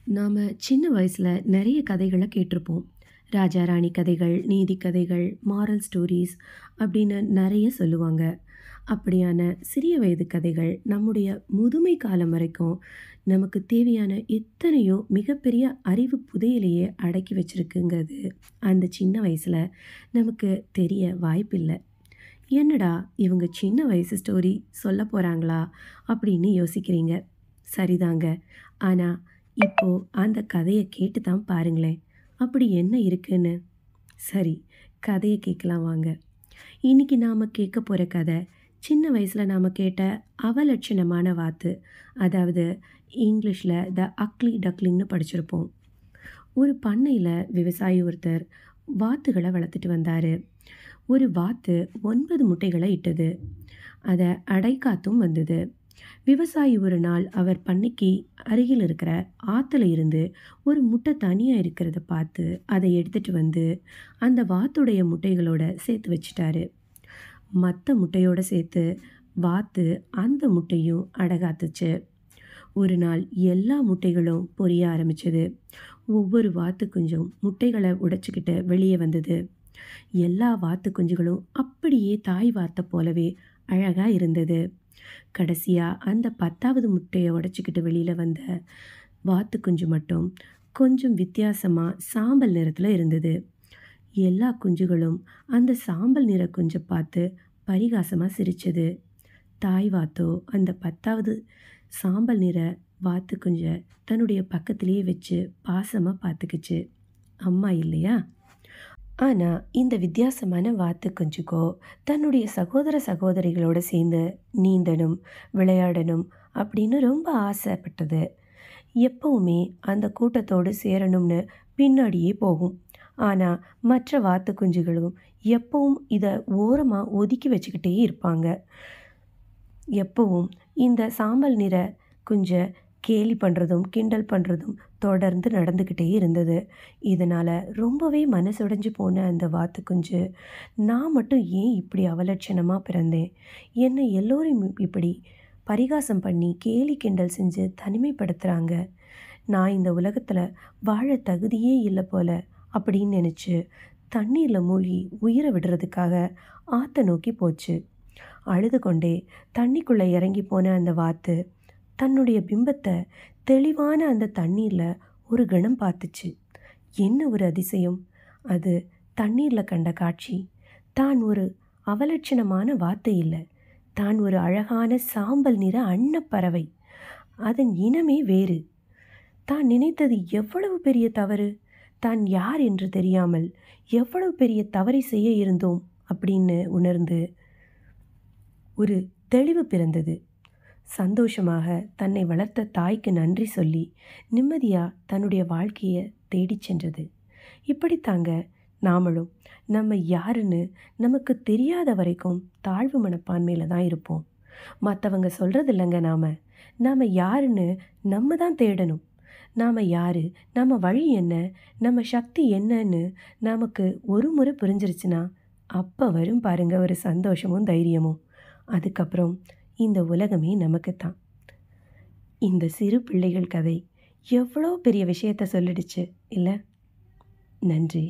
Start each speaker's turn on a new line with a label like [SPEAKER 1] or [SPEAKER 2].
[SPEAKER 1] நாம் சின்ன வயசில் நிறைய கதைகளை கேட்டிருப்போம். ராஜா ராணி கதைகள், நீதி கதைகள், மாரல் ஸ்டோரீஸ் அப்படின்னு நிறைய சொல்லுவாங்க. அப்படியான சிறிய வயது கதைகள் நம்முடைய முதுமை காலம் வரைக்கும் நமக்கு தேவையான எத்தனையோ மிகப்பெரிய அறிவு புதையலையே அடக்கி வச்சிருக்குங்கிறது அந்த சின்ன வயசில் நமக்கு தெரிய வாய்ப்பில்லை. என்னடா இவங்க சின்ன வயசு ஸ்டோரி சொல்ல போகிறாங்களா அப்படின்னு யோசிக்கிறீங்க. சரிதாங்க. ஆனால் இப்போ அந்த கதையை கேட்டு தான் பாருங்களேன், அப்படி என்ன இருக்குன்னு. சரி, கதையை கேட்கலாம் வாங்க. இன்னைக்கு நாம் கேட்க போகிற கதை சின்ன வயசில் நாம் கேட்ட அவலட்சணமான வாத்து. அதாவது இங்கிலீஷில் த அக்லி டக்லிங்னு படிச்சிருப்போம். ஒரு பண்ணையில் விவசாயி ஒருத்தர் வாத்துகளை வளர்த்துட்டு வந்தார். ஒரு வாத்து 9 முட்டைகளை இட்டது. அதை அடைக்காத்தும் வந்தது. விவசாயி ஒரு நாள் அவர் பண்ணைக்கு அருகில் இருக்கிற ஆற்றுல இருந்து ஒரு முட்டை தனியாக இருக்கிறத பார்த்து அதை எடுத்துட்டு வந்து அந்த வாத்துடைய முட்டைகளோட சேர்த்து வச்சிட்டாரு. மற்ற முட்டையோட சேர்த்து வாத்து அந்த முட்டையும் அடகாத்துச்சு. ஒரு நாள் எல்லா முட்டைகளும் பொரிய ஆரம்பிச்சது. ஒவ்வொரு வாத்து குஞ்சும் முட்டைகளை உடைச்சிக்கிட்டு வெளியே வந்தது. எல்லா வாத்து குஞ்சுகளும் அப்படியே தாய் வாத்தை போலவே அழகாக இருந்தது. கடைசியாக அந்த 10வது முட்டையை உடைச்சிக்கிட்டு வெளியில் வந்த வாத்து குஞ்சு மட்டும் கொஞ்சம் வித்தியாசமாக சாம்பல் நிறத்தில் இருந்தது. எல்லா குஞ்சுகளும் அந்த சாம்பல் நிற குஞ்சை பார்த்து பரிகாசமாக சிரிச்சது. தாய் வாத்தோ அந்த 10வது சாம்பல் நிற வாத்து குஞ்சை தன்னுடைய பக்கத்திலேயே வச்சு பாசமாக பார்த்துக்குச்சு. அம்மா இல்லையா? ஆனால் இந்த வித்தியாசமான வாத்து குஞ்சுக்கோ தன்னுடைய சகோதர சகோதரிகளோடு சேர்ந்து நீந்தணும், விளையாடணும் அப்படின்னு ரொம்ப ஆசைப்பட்டது. எப்பவுமே அந்த கூட்டத்தோடு சேரணும்னு பின்னாடியே போகும். ஆனால் மற்ற வாத்து குஞ்சுகளும் எப்பவும் இதை ஓரமாக ஒதுக்கி வச்சுக்கிட்டே இருப்பாங்க. எப்பவும் இந்த சாம்பல் நிற குஞ்சை கேலி பண்ணுறதும் கிண்டல் பண்ணுறதும் தொடர்ந்து நடந்துக்கிட்டே இருந்தது. இதனால் ரொம்பவே மனசுடைஞ்சு போன அந்த வாத்து குஞ்சு, நான் மட்டும் ஏன் இப்படி அவலட்சணமாக பிறந்தேன், என்னை எல்லோரும் இப்படி பரிகாசம் பண்ணி கேலி கிண்டல் செஞ்சு தனிமைப்படுத்துகிறாங்க, நான் இந்த உலகத்தில் வாழ தகுதியே இல்லை போல அப்படின்னு நினச்சி தண்ணீரில் மூழ்கி உயிரை விடுறதுக்காக ஆற்றை நோக்கி போச்சு. அழுது கொண்டே தண்ணிக்குள்ளே இறங்கி போன அந்த வாத்து தன்னுடைய பிம்பத்தை தெளிவான அந்த தண்ணீரில் ஒரு கணம் பார்த்துச்சு. என்ன ஒரு அதிசயம்! அது தண்ணீரில் கண்ட காட்சி தான் ஒரு அவலட்சணமான வாத்து இல்லை, தான் ஒரு அழகான சாம்பல் நிற அன்னப்பறவை. அதன் இனமே வேறு. தான் நினைத்தது எவ்வளவு பெரிய தவறு! தான் யார் என்று தெரியாமல் எவ்வளவு பெரிய தவறை செய்ய இருந்தோம் அப்படின்னு உணர்ந்து ஒரு தெளிவு பிறந்தது. சந்தோஷமாக தன்னை வளர்த்த தாய்க்கு நன்றி சொல்லி நிம்மதியாக தன்னுடைய வாழ்க்கையை தேடிச் சென்றது. இப்படித்தாங்க நாமளும் நம்ம யாருன்னு நமக்கு தெரியாத வரைக்கும் தாழ்வு மனப்பான்மையில் தான் இருப்போம். மற்றவங்க சொல்கிறது இல்லைங்க, நாம் யாருன்னு நம்ம தான் தேடணும். நாம் யார், நம்ம வழி என்ன, நம்ம சக்தி என்னன்னு நமக்கு ஒரு முறை புரிஞ்சிருச்சுன்னா அப்போ வரும் பாருங்க ஒரு சந்தோஷமும் தைரியமும். அதுக்கப்புறம் இந்த உலகமே நமக்கு தான். இந்த சிறு பிள்ளைகள் கதை எவ்வளோ பெரிய விஷயத்த சொல்லிடுச்சு இல்லை? நன்றி.